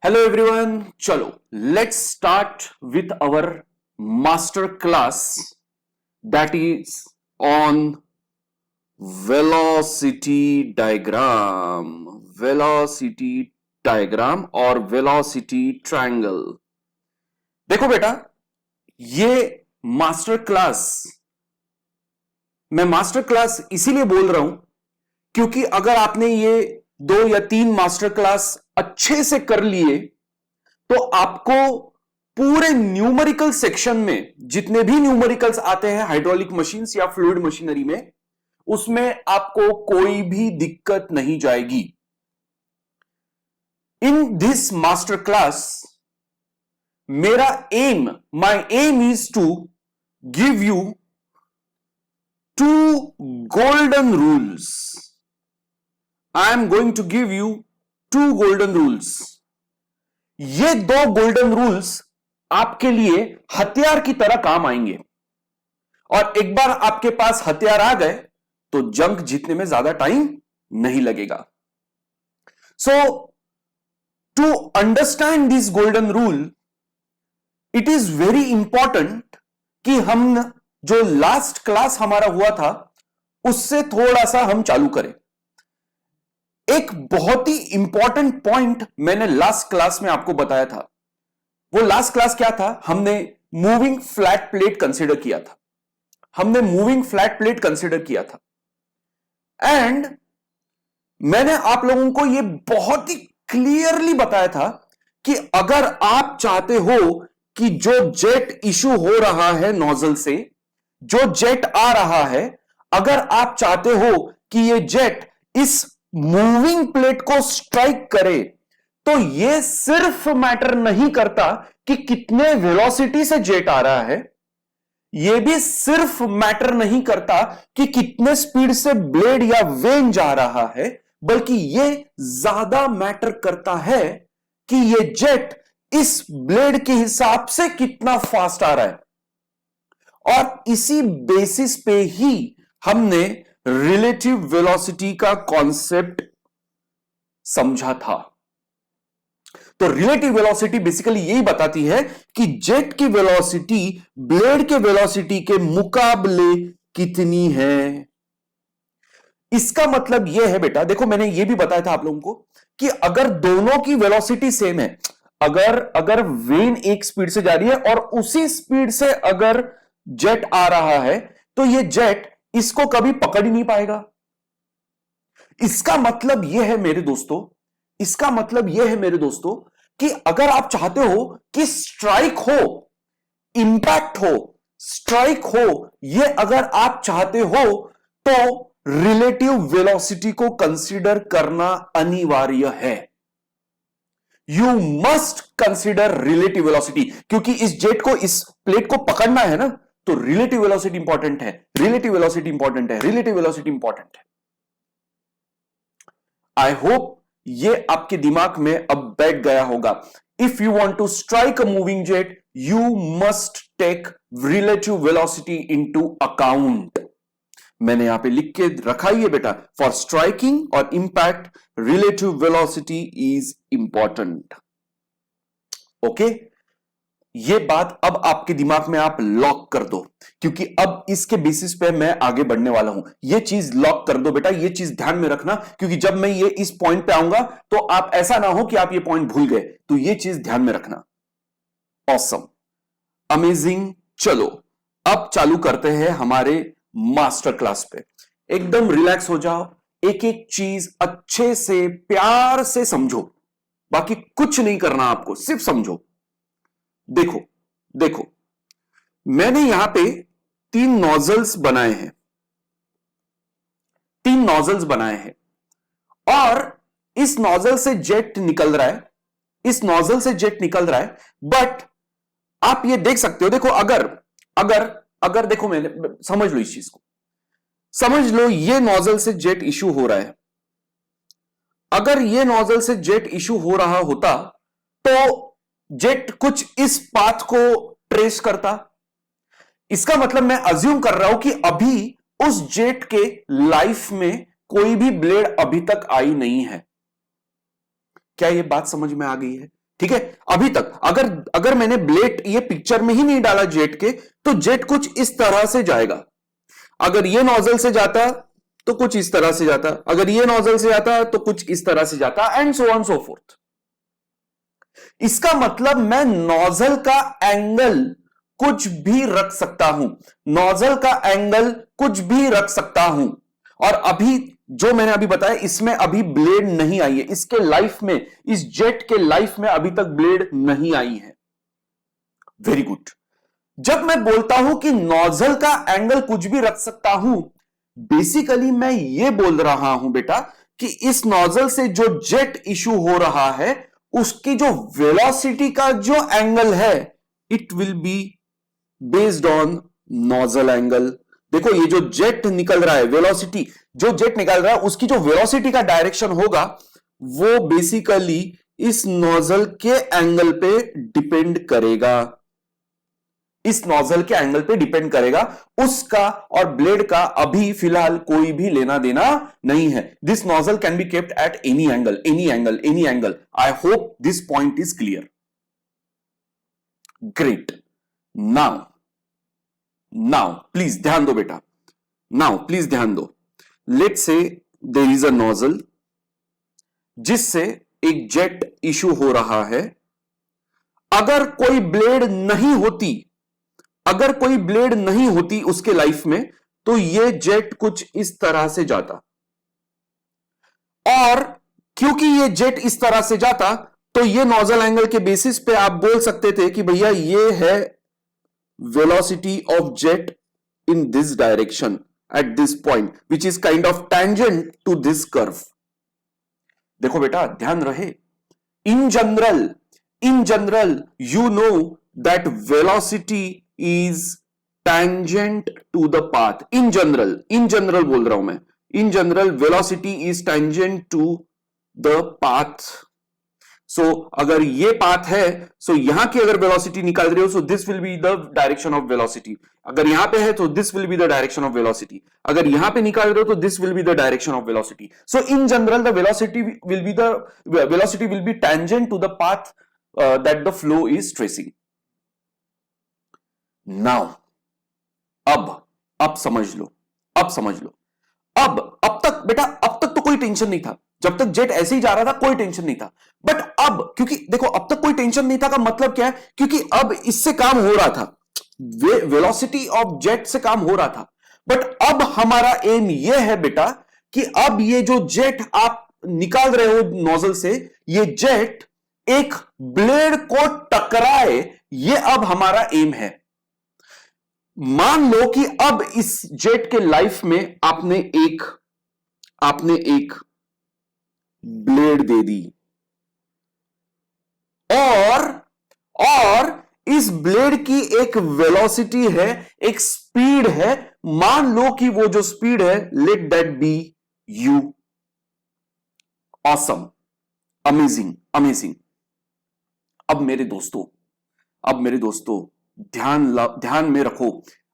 Hello everyone, chalo, let's start with our master class that is on velocity diagram और velocity triangle। देखो बेटा, ये master class मैं master class इसीलिए बोल रहा हूं क्योंकि अगर आपने ये 2 या 3 मास्टर क्लास अच्छे से कर लिए तो आपको पूरे न्यूमेरिकल सेक्शन में जितने भी न्यूमेरिकल्स आते हैं हाइड्रोलिक मशीन्स या फ्लूइड मशीनरी में, उसमें आपको कोई भी दिक्कत नहीं जाएगी। In this master class my aim is to give you 2 golden rules. I am going to give you 2 golden rules. ये 2 गोल्डन रूल्स आपके लिए हथियार की तरह काम आएंगे और एक बार आपके पास हथियार आ गए तो जंग जीतने में ज्यादा टाइम नहीं लगेगा। So to understand this golden rule, it is very important कि हम जो लास्ट क्लास हमारा हुआ था उससे थोड़ा सा हम चालू करें। एक बहुत ही इंपॉर्टेंट पॉइंट मैंने लास्ट क्लास में आपको बताया था। वो लास्ट क्लास क्या था? हमने मूविंग फ्लैट प्लेट कंसीडर किया था एंड मैंने आप लोगों को ये बहुत ही क्लियरली बताया था कि अगर आप चाहते हो कि जो जेट इशू हो रहा है नोजल से, जो जेट आ रहा है, अगर आप चाहते हो कि ये जेट इस मूविंग प्लेट को स्ट्राइक करे तो यह सिर्फ मैटर नहीं करता कि कितने वेलोसिटी से जेट आ रहा है, यह भी सिर्फ मैटर नहीं करता कि कितने स्पीड से ब्लेड या वेन जा रहा है, बल्कि यह ज्यादा मैटर करता है कि यह जेट इस ब्लेड के हिसाब से कितना फास्ट आ रहा है। और इसी बेसिस पे ही हमने रिलेटिव वेलोसिटी का कॉन्सेप्ट समझा था। तो रिलेटिव वेलोसिटी बेसिकली यही बताती है कि जेट की वेलोसिटी ब्लेड के वेलोसिटी के मुकाबले कितनी है। इसका मतलब यह है बेटा, देखो मैंने यह भी बताया था आप लोगों को कि अगर दोनों की वेलोसिटी सेम है, अगर वेन एक स्पीड से जा रही है और उसी स्पीड से अगर जेट आ रहा है तो यह जेट इसको कभी पकड़ ही नहीं पाएगा। इसका मतलब यह है मेरे दोस्तों कि अगर आप चाहते हो कि स्ट्राइक हो, इंपैक्ट हो, स्ट्राइक हो, यह अगर आप चाहते हो तो रिलेटिव वेलोसिटी को कंसीडर करना अनिवार्य है। You must consider relative velocity, क्योंकि इस जेट को, इस प्लेट को पकड़ना है ना, तो रिलेटिव वेलोसिटी इंपॉर्टेंट है। आई होप ये आपके दिमाग में अब बैठ गया होगा। If you want to strike a moving jet, you must take relative velocity into account. मैंने यहां पे लिख के रखा ही है बेटा, फॉर स्ट्राइकिंग और impact relative velocity is important. Okay, ये बात अब आपके दिमाग में आप लॉक कर दो, क्योंकि अब इसके बेसिस पे मैं आगे बढ़ने वाला हूं। ये चीज लॉक कर दो बेटा, ये चीज ध्यान में रखना, क्योंकि जब मैं ये इस पॉइंट पे आऊंगा तो आप ऐसा ना हो कि आप ये पॉइंट भूल गए, तो ये चीज ध्यान में रखना। Awesome, amazing. चलो अब चालू करते हैं हमारे मास्टर क्लास पे। एकदम रिलैक्स हो जाओ, एक एक चीज अच्छे से प्यार से समझो, बाकी कुछ नहीं करना आपको, सिर्फ समझो। देखो मैंने यहां पे 3 नोजल्स बनाए हैं और इस नोजल से जेट निकल रहा है, बट आप ये देख सकते हो, देखो अगर देखो, मैंने समझ लो, इस चीज को समझ लो, ये नोजल से जेट इशू हो रहा है। अगर ये नोजल से जेट इशू हो रहा होता तो जेट कुछ इस पाथ को ट्रेस करता। इसका मतलब मैं अज्यूम कर रहा हूं कि अभी उस जेट के लाइफ में कोई भी ब्लेड अभी तक आई नहीं है। क्या यह बात समझ में आ गई है ठीक है, अभी तक अगर अगर मैंने ब्लेड ये पिक्चर में ही नहीं डाला जेट के, तो जेट कुछ इस तरह से जाएगा। अगर ये नोजल से जाता तो कुछ इस तरह से जाता, अगर ये नोजल से जाता तो कुछ इस तरह से जाता, and so on so fourth. इसका मतलब मैं नोजल का एंगल कुछ भी रख सकता हूं, नोजल का एंगल कुछ भी रख सकता हूं। और अभी जो मैंने अभी बताया, इसमें अभी ब्लेड नहीं आई है, इसके लाइफ में, इस जेट के लाइफ में अभी तक ब्लेड नहीं आई है। Very good. जब मैं बोलता हूं कि नोजल का एंगल कुछ भी रख सकता हूं, बेसिकली मैं यह बोल रहा हूं बेटा कि इस नोजल से जो जेट इशू हो रहा है, उसकी जो वेलोसिटी का जो एंगल है, it will be based on nozzle angle. देखो ये जो जेट निकल रहा है, वेलोसिटी जो जेट निकल रहा है, उसकी जो वेलोसिटी का डायरेक्शन होगा, वो बेसिकली इस नोजल के एंगल पे डिपेंड करेगा, इस नोजल के एंगल पे डिपेंड करेगा। उसका और ब्लेड का अभी फिलहाल कोई भी लेना देना नहीं है। This nozzle can be kept at any angle, any angle, any angle. I hope this point is clear. Great. Now please ध्यान दो बेटा, नाउ प्लीज ध्यान दो। Let's say there is a nozzle जिससे एक जेट इशू हो रहा है। अगर कोई ब्लेड नहीं होती, अगर कोई ब्लेड नहीं होती उसके लाइफ में, तो यह जेट कुछ इस तरह से जाता। और क्योंकि यह जेट इस तरह से जाता, तो यह नोजल एंगल के बेसिस पे आप बोल सकते थे कि भैया यह है velocity of jet in this direction at this point, which is kind of tangent to this curve. देखो बेटा ध्यान रहे, in general you know that velocity is tangent to the path. in general बोल रहा हूं मैं, in general velocity is tangent to the path. सो अगर ये पाथ है, सो यहां की अगर वेलोसिटी निकाल रहे हो, so this will be the direction of velocity. अगर यहां पे है तो this will be the direction of velocity. अगर यहां पे निकाल रहे हो तो this will be the direction of velocity. So in general the velocity will be tangent to the path that the flow is tracing. Now अब समझ लो, अब तक बेटा, अब तक तो कोई टेंशन नहीं था, जब तक जेट ऐसे ही जा रहा था कोई टेंशन नहीं था। बट अब, क्योंकि देखो अब तक कोई टेंशन नहीं था का मतलब क्या है, क्योंकि अब इससे काम हो रहा था, वेलोसिटी ऑफ जेट से काम हो रहा था। बट अब हमारा एम यह है बेटा कि अब ये जो जेट आप निकाल रहे हो नोजल से, ये जेट एक ब्लेड को टकराए, ये अब हमारा एम है। मान लो कि अब इस जेट के लाइफ में आपने एक ब्लेड दे दी, और इस ब्लेड की एक वेलोसिटी है, एक स्पीड है। मान लो कि वो जो स्पीड है, let that be u. Awesome, amazing. अब मेरे दोस्तों ध्यान में रखो।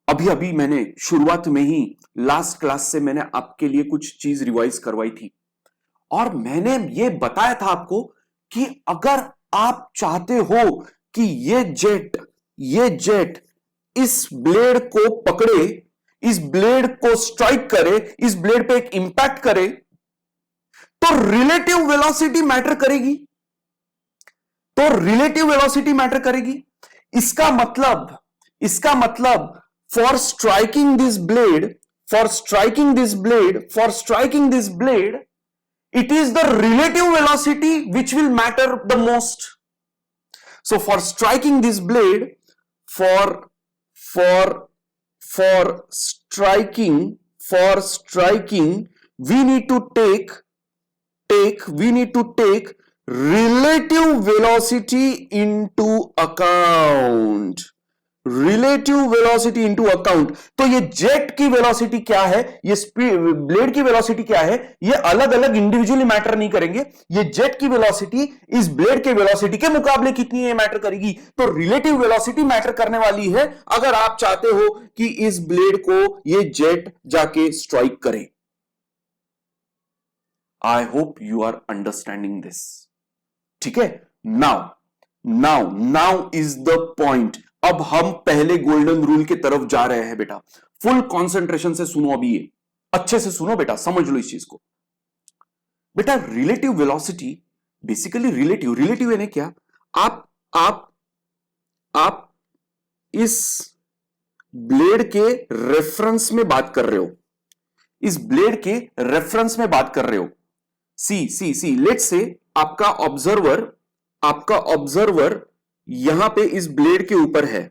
अभी मैंने शुरुआत में ही लास्ट क्लास से मैंने आपके लिए कुछ चीज रिवाइज करवाई थी, और मैंने ये बताया था आपको कि अगर आप चाहते हो कि ये जेट इस ब्लेड को पकड़े, इस ब्लेड को स्ट्राइक करे, इस ब्लेड पे एक इंपैक्ट करे, तो रिलेटिव वेलोसिटी मैटर करेगी। इसका मतलब for striking this blade, it is the relative velocity which will matter the most. So for striking this blade, for striking, we need to take relative velocity into account. तो ये jet की velocity क्या है, ये blade की velocity क्या है, ये अलग अलग इंडिविजुअली मैटर नहीं करेंगे। ये जेट की वेलोसिटी इस ब्लेड के वेलोसिटी के मुकाबले कितनी है मैटर करेगी। तो रिलेटिव वेलोसिटी मैटर करने वाली है अगर आप चाहते हो कि इस ब्लेड को ये जेट जाके स्ट्राइक करे। I hope you are understanding this. ठीक है, now now is the point. अब हम पहले गोल्डन रूल की तरफ जा रहे हैं बेटा। फुल कंसंट्रेशन से सुनो, अभी ये अच्छे से सुनो बेटा, समझ लो इस चीज को। बेटा रिलेटिव वेलोसिटी, बेसिकली रिलेटिव यानी क्या? आप आप आप इस ब्लेड के रेफरेंस में बात कर रहे हो, इस ब्लेड के रेफरेंस में बात कर रहे हो। सी लेट्स से आपका ऑब्जर्वर यहां पे इस ब्लेड के ऊपर है,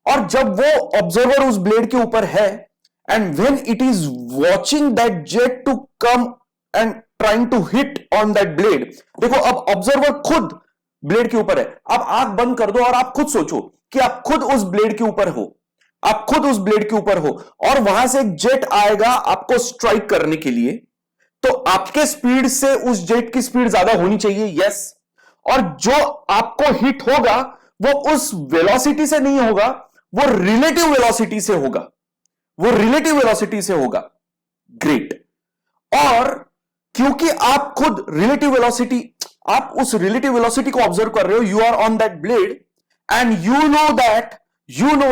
और जब वो ऑब्जर्वर उस ब्लेड के ऊपर है, and when it is watching that jet to come and trying to hit on that blade. देखो अब ऑब्जर्वर खुद ब्लेड के ऊपर है। अब आंख बंद कर दो और आप खुद सोचो कि आप खुद उस ब्लेड के ऊपर हो, आप खुद उस ब्लेड के ऊपर हो, और वहां से एक जेट आएगा आपको स्ट्राइक करने के लिए। तो आपके स्पीड से उस जेट की स्पीड ज्यादा होनी चाहिए, यस। और जो आपको हिट होगा वो उस वेलोसिटी से नहीं होगा, वो रिलेटिव वेलोसिटी से होगा, वो रिलेटिव वेलोसिटी से होगा। ग्रेट। और क्योंकि आप खुद रिलेटिव वेलोसिटी, आप उस रिलेटिव वेलोसिटी को ऑब्जर्व कर रहे हो, you are on that blade, and you know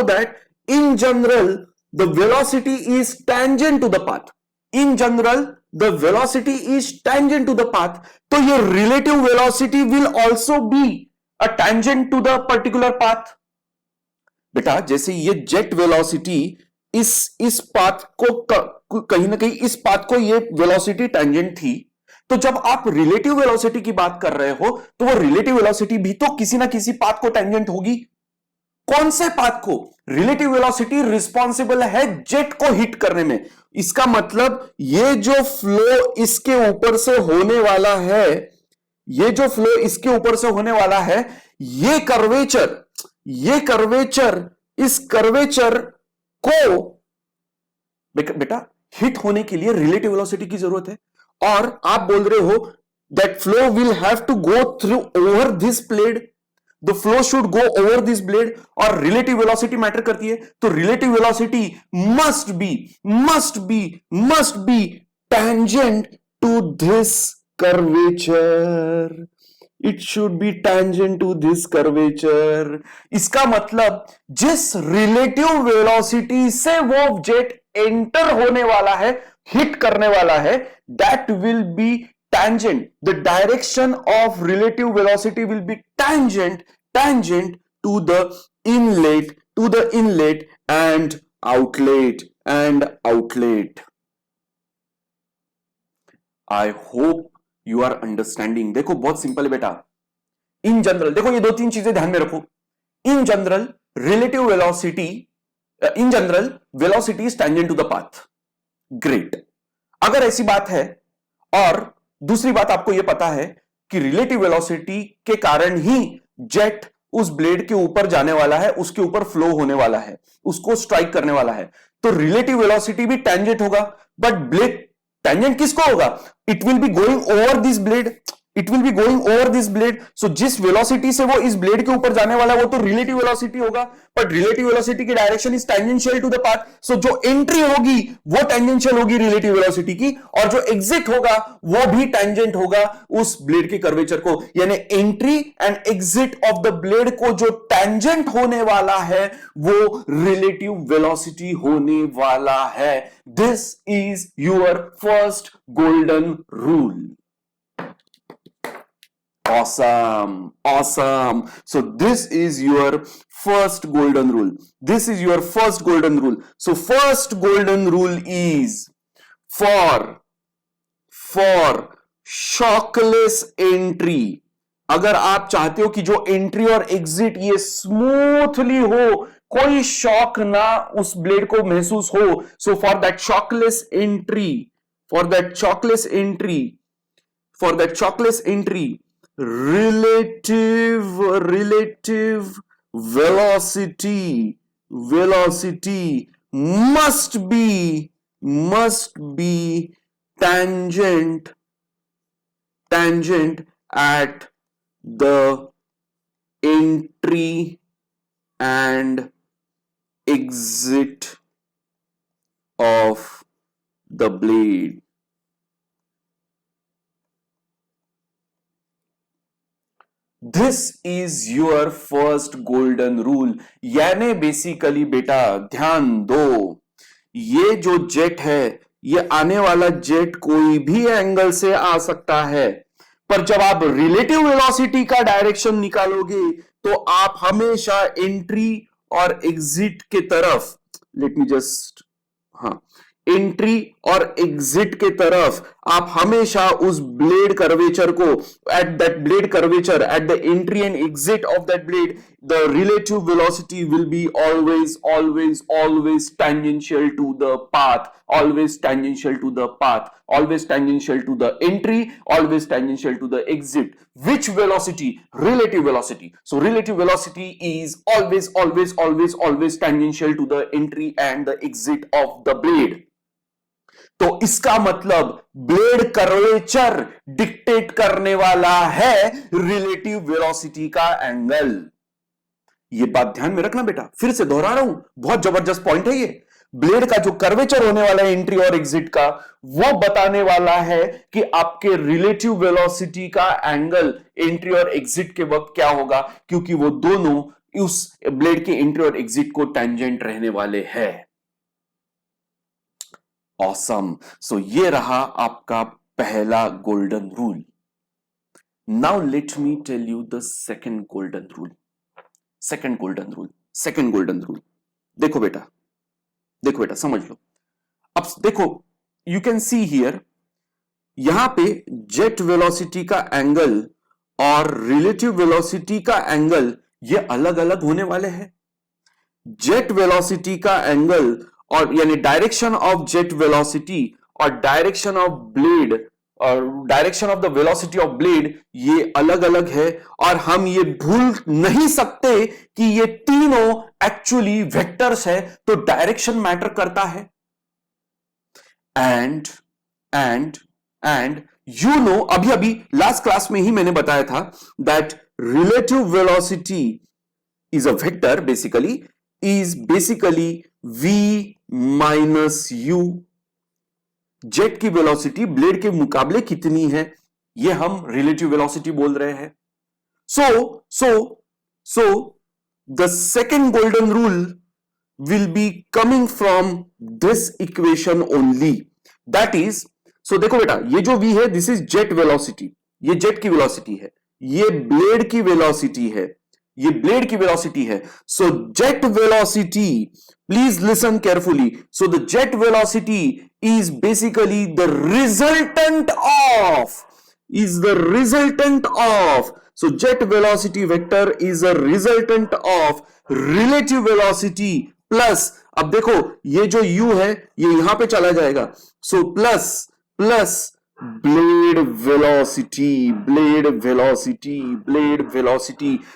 that in general the velocity is tangent to the path. In general the velocity is tangent to the path. तो ये relative velocity will also be a tangent to the particular path. बेटा जैसे ये jet velocity इस path को कहीं ना कहीं इस पाथ को ये वेलोसिटी टेंजेंट थी, तो जब आप रिलेटिव वेलोसिटी की बात कर रहे हो तो वो रिलेटिव वेलोसिटी भी तो किसी ना किसी पाथ को टेंजेंट होगी। कौन से पाथ को? रिलेटिव वेलोसिटी रिस्पॉन्सिबल है जेट को हिट करने में। इसका मतलब ये जो फ्लो इसके ऊपर से होने वाला है, ये जो फ्लो इसके ऊपर से होने वाला है, ये कर्वेचर इस कर्वेचर को बेटा हिट होने के लिए रिलेटिव वेलोसिटी की जरूरत है। और आप बोल रहे हो that flow will have to go through over this blade, the flow should go over this blade, और रिलेटिव वेलोसिटी मैटर करती है। तो relative velocity must be tangent to this curvature. It should be tangent to this curvature. इसका मतलब जिस relative velocity से वो jet enter होने वाला है, हिट करने वाला है, that will be tangent. The direction of relative velocity will be tangent to the inlet and outlet. I hope you are understanding. देखो बहुत सिंपल है बेटा। इन जनरल देखो ये दो तीन चीजें ध्यान में रखो। In general velocity is tangent to the path. Great. अगर ऐसी बात है, और दूसरी बात आपको यह पता है कि रिलेटिव वेलोसिटी के कारण ही जेट उस ब्लेड के ऊपर जाने वाला है, उसके ऊपर फ्लो होने वाला है, उसको स्ट्राइक करने वाला है, तो रिलेटिव वेलोसिटी भी टेंजेंट होगा। बट ब्लेड टेंजेंट किसको होगा? It will be going over this blade, it will be going over this blade. So जिस वेलोसिटी से वो इस ब्लेड के ऊपर जाने वाला है वो तो रिलेटिव वेलोसिटी होगा, बट रिलेटिव वेलोसिटी की direction is tangential to the path. So जो एंट्री होगी वो टेंजेंशियल होगी रिलेटिव वेलोसिटी की, और जो एग्जिट होगा वो भी टेंजेंट होगा उस ब्लेड के कर्वेचर को। यानी entry and exit of the blade को जो टेंजेंट होने वाला है वो रिलेटिव वेलोसिटी होने वाला है। This is your first golden rule. Awesome. So this is your first golden rule. So first golden rule is for shockless entry. अगर आप चाहते हो कि जो एंट्री और एग्जिट ये स्मूथली हो, कोई शॉक ना उस ब्लेड को महसूस हो, so for that shockless entry relative velocity must be tangent at the entry and exit of the blade. This is your first golden rule. यानी बेसिकली बेटा ध्यान दो, ये जो जेट है, ये आने वाला जेट कोई भी एंगल से आ सकता है, पर जब आप रिलेटिव वेलोसिटी का डायरेक्शन निकालोगे तो आप हमेशा एंट्री और एग्जिट के तरफ, लेट मी जस्ट, हाँ, एंट्री और एग्जिट के तरफ आप हमेशा उस ब्लेड कर्वेचर को, at that blade curvature, at the entry and exit of that blade, the relative velocity will B always always always tangential to the path, always tangential to the path, always tangential to the entry, always tangential to the exit. Which velocity? Relative velocity. So relative velocity is always always always always tangential to the entry and the exit of the blade. तो इसका मतलब blade curvature dictate करने वाला है relative velocity का angle. ये बात ध्यान में रखना बेटा, फिर से दोहरा रहा हूं, बहुत जबरदस्त पॉइंट है ये। ब्लेड का जो कर्वेचर होने वाला है एंट्री और एग्जिट का, वो बताने वाला है कि आपके रिलेटिव वेलोसिटी का एंगल एंट्री और एग्जिट के वक्त क्या होगा, क्योंकि वो दोनों उस ब्लेड के एंट्री और एग्जिट को टेंजेंट रहने वाले हैं। ऑसम। सो ये रहा आपका पहला golden rule. Now let me tell you the second golden rule. Second golden rule देखो बेटा समझ लो। अब देखो, यू कैन सी हियर, यहां पे जेट वेलोसिटी का एंगल और रिलेटिव वेलोसिटी का एंगल ये अलग अलग होने वाले हैं। जेट वेलोसिटी का एंगल और यानी डायरेक्शन ऑफ जेट वेलोसिटी और डायरेक्शन ऑफ ब्लेड और direction of the velocity of blade ये अलग अलग है, और हम ये भूल नहीं सकते कि ये तीनों एक्चुअली वेक्टर्स है, तो डायरेक्शन मैटर करता है। एंड यू नो, अभी लास्ट क्लास में ही मैंने बताया था that relative velocity is a vector, basically v minus u। Jet की वेलोसिटी ब्लेड के मुकाबले कितनी है, ये हम रिलेटिव वेलोसिटी बोल रहे हैं। So the second golden rule will be coming from this equation only, that is, so देखो बेटा, ये जो v है दिस इज जेट वेलोसिटी, ये जेट की वेलोसिटी है, ये ब्लेड की वेलोसिटी है, ये ब्लेड की वेलोसिटी है। So jet velocity, please listen carefully, so the jet velocity is basically the resultant of, so jet velocity vector is a resultant of relative velocity plus, अब देखो ये जो u है ये यहां पे चला जाएगा, so plus blade velocity.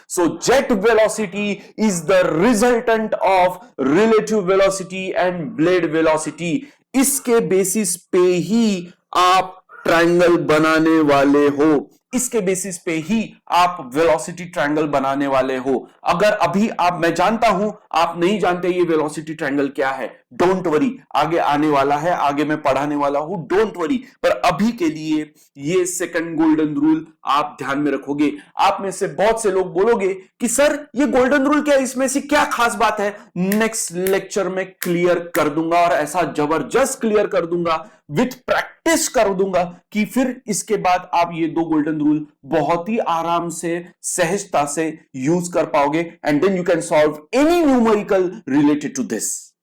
So jet velocity is the resultant of relative velocity and blade velocity. इसके बेसिस पे ही आप ट्रायंगल बनाने वाले हो, इसके बेसिस पे ही आप वेलोसिटी ट्रायंगल बनाने वाले हो। अगर अभी आप, मैं जानता हूं आप नहीं जानते ये वेलोसिटी ट्रायंगल क्या है, डोंट वरी, आगे आने वाला है, आगे मैं पढ़ाने वाला हूं, डोंट वरी, पर अभी के लिए ये सेकंड गोल्डन रूल आप ध्यान में रखोगे। आप में से बहुत से लोग बोलोगे कि सर ये गोल्डन रूल क्या है, इसमें से क्या खास बात है? नेक्स्ट लेक्चर में क्लियर कर दूंगा, और ऐसा जबरदस्त क्लियर कर दूंगा, विथ प्रैक्टिस कर दूंगा कि फिर इसके बाद आप ये दो गोल्डन रूल बहुत ही आराम से, सहजता से यूज कर पाओगे, and then you can solve any numerical related to this.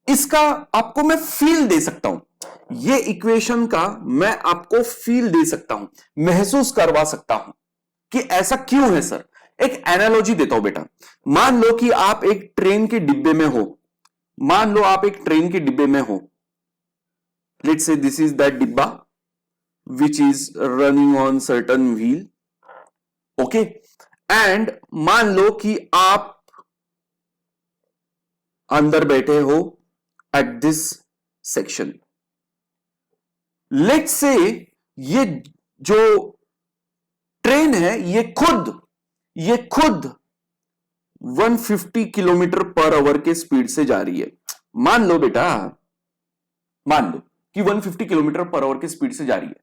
इसका आपको मैं फील दे सकता हूं, ये इक्वेशन का मैं आपको फील दे सकता हूं, महसूस करवा सकता हूं कि ऐसा क्यों है सर। एक एनालॉजी देता हूं बेटा, मान लो कि आप एक ट्रेन के डिब्बे में हो, let's say this is that dibba which is running on certain wheel, okay, and मान लो कि आप अंदर बैठे हो at this section, let's say ये जो ट्रेन है ये खुद 150 किलोमीटर पर आवर के स्पीड से जा रही है। मान लो कि 150 किलोमीटर पर आवर की स्पीड से जा रही है।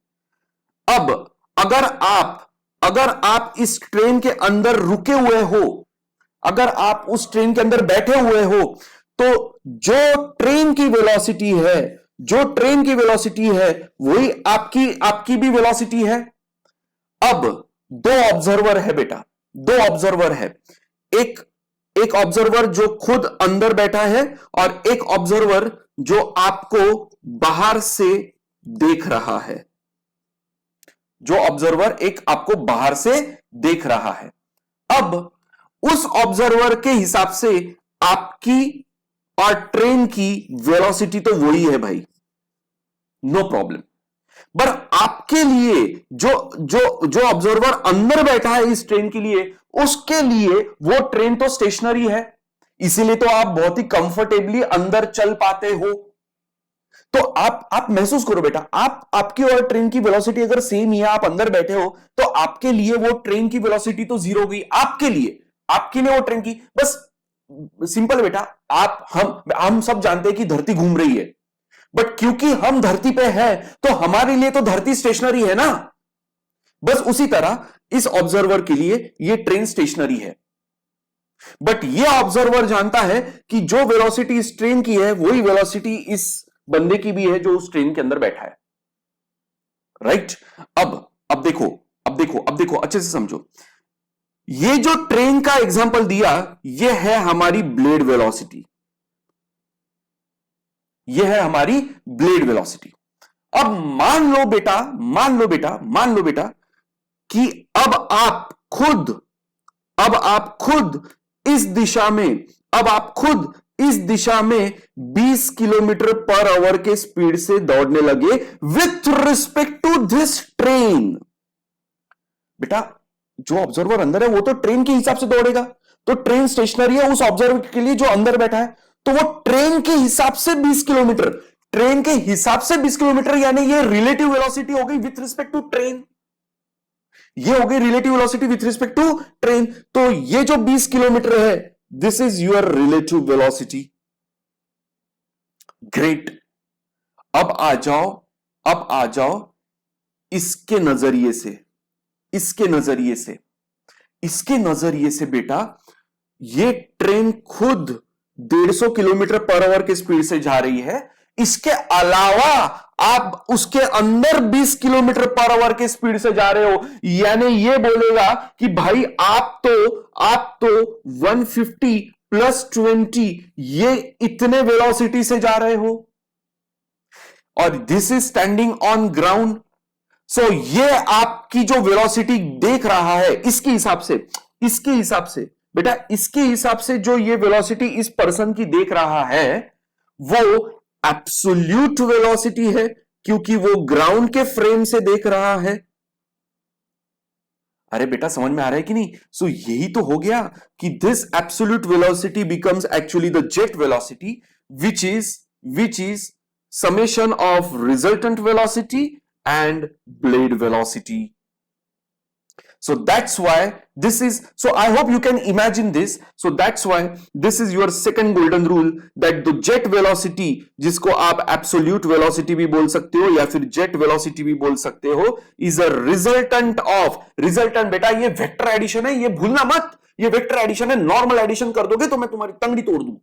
अब अगर आप अगर आप इस ट्रेन के अंदर रुके हुए हो, अगर आप उस ट्रेन के अंदर बैठे हुए हो, तो जो ट्रेन की वेलोसिटी है, जो ट्रेन की वेलोसिटी है वही आपकी भी वेलोसिटी है। अब दो ऑब्जर्वर है बेटा, दो ऑब्जर्वर है, एक ऑब्जर्वर जो खुद अंदर बैठा है और एक ऑब्जर्वर जो आपको बाहर से देख रहा है। जो ऑब्जर्वर एक आपको बाहर से देख रहा है। अब उस ऑब्जर्वर के हिसाब से आपकी और ट्रेन की वेलोसिटी तो वही है भाई, नो प्रॉब्लम। पर आपके लिए जो जो जो ऑब्जर्वर अंदर बैठा है इस ट्रेन के लिए, उसके लिए वो ट्रेन तो स्टेशनरी है, इसीलिए तो आप बहुत ही कंफर्टेबली अंदर चल पाते हो। तो आप महसूस करो बेटा, आपकी और ट्रेन की वेलोसिटी अगर सेम ही है, आप अंदर बैठे हो, तो आपके लिए वो ट्रेन की वेलोसिटी तो जीरो गई। आपके लिए वो ट्रेन की, बस सिंपल बेटा। हम सब जानते हैं कि धरती घूम रही है, बट क्योंकि हम धरती पे हैं तो हमारे लिए तो धरती स्टेशनरी है ना। बस उसी तरह इस ऑब्जर्वर के लिए ये ट्रेन स्टेशनरी है, बट ये ऑब्जर्वर जानता है कि जो वेलोसिटी इस ट्रेन की है वही वेलोसिटी इस बंदे की भी है जो उस ट्रेन के अंदर बैठा है, राइट। अब देखो अच्छे से समझो। ये जो ट्रेन का एग्जांपल दिया, ये है हमारी ब्लेड वेलोसिटी, ये है हमारी ब्लेड वेलोसिटी। अब मान लो बेटा कि अब आप खुद इस दिशा में 20 किलोमीटर पर आवर के स्पीड से दौड़ने लगे with respect to this train. बेटा जो ऑब्जर्वर अंदर है वो तो ट्रेन के हिसाब से दौड़ेगा, तो ट्रेन स्टेशनरी है उस ऑब्जर्वर के लिए जो अंदर बैठा है, तो वो ट्रेन के हिसाब से 20 किलोमीटर, ट्रेन के हिसाब से 20 किलोमीटर, यानी ये रिलेटिव वेलोसिटी हो गई विथ रिस्पेक्ट टू ट्रेन, ये हो गई relative velocity with respect to train. तो ये जो 20 किलोमीटर है, this is your relative velocity. Great. अब आ जाओ इसके नजरिए से बेटा, ये ट्रेन खुद 150 किलोमीटर पर आवर के स्पीड से जा रही है, इसके अलावा आप उसके अंदर 20 किलोमीटर पर आवर के स्पीड से जा रहे हो, यानी ये बोलेगा कि भाई आप तो 150 प्लस 20 ये इतने वेलोसिटी से जा रहे हो, और this is standing on ground. So ये आपकी जो वेलोसिटी देख रहा है, इसके हिसाब से बेटा, इसके हिसाब से जो ये वेलोसिटी इस पर्सन की देख रहा है वो एब्सोल्यूट वेलोसिटी है, क्योंकि वो ग्राउंड के फ्रेम से देख रहा है। अरे बेटा समझ में आ रहा है कि नहीं? सो यही तो हो गया कि this absolute velocity becomes actually the jet velocity, which is summation of resultant velocity and blade velocity. So that's why this is, so I hope you can imagine this. So that's why this is your second golden rule, that the jet velocity, जिसको आप absolute velocity भी बोल सकते हो या फिर jet velocity भी बोल सकते हो, is a resultant बेटा ये वेक्टर एडिशन है, ये भूलना मत, ये वेक्टर एडिशन है। नॉर्मल एडिशन कर दोगे तो मैं तुम्हारी तंगड़ी तोड़ दूं।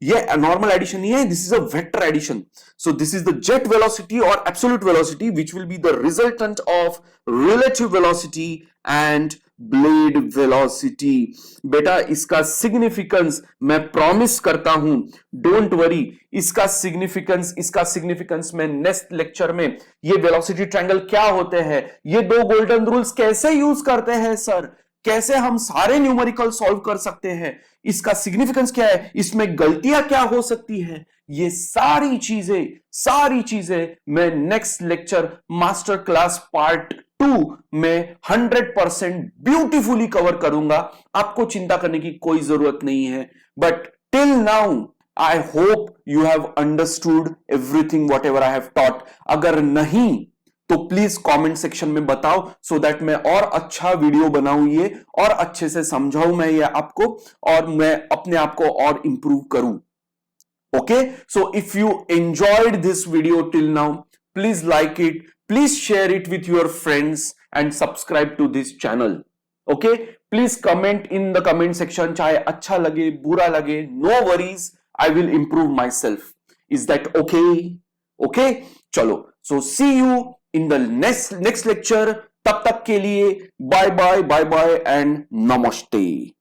ये नॉर्मल एडिशन नहीं है, this is a vector addition. So this is the jet velocity और absolute velocity which will be the resultant of relative velocity and blade velocity. बेटा इसका सिग्निफिकेंस मैं प्रॉमिस करता हूं, डोंट वरी, इसका सिग्निफिकेंस मैं नेक्स्ट लेक्चर में, ये वेलोसिटी ट्रायंगल क्या होते हैं, ये दो गोल्डन रूल्स कैसे यूज करते हैं सर, कैसे हम सारे न्यूमेरिकल सॉल्व कर सकते हैं, इसका सिग्निफिकेंस क्या है, इसमें गलतियां क्या हो सकती है, ये सारी चीजें मैं next lecture master class part 2 में 100% ब्यूटीफुली कवर करूंगा। आपको चिंता करने की कोई जरूरत नहीं है। But till now I hope you have understood everything what ever I have taught. अगर नहीं तो प्लीज कमेंट सेक्शन में बताओ, सो दैट मैं और अच्छा वीडियो बनाऊं ये, और अच्छे से समझाऊं मैं ये आपको, और मैं अपने आप को और इंप्रूव करूं। Okay, so if you enjoyed this video till now, please like it, Please share it with your friends and subscribe to this channel. Okay, please comment in the comment section, चाहे अच्छा लगे बुरा लगे, no worries, I will improve myself. Is that okay? Okay, चलो, so see you in the next lecture. तब तक के लिए bye bye and namaste.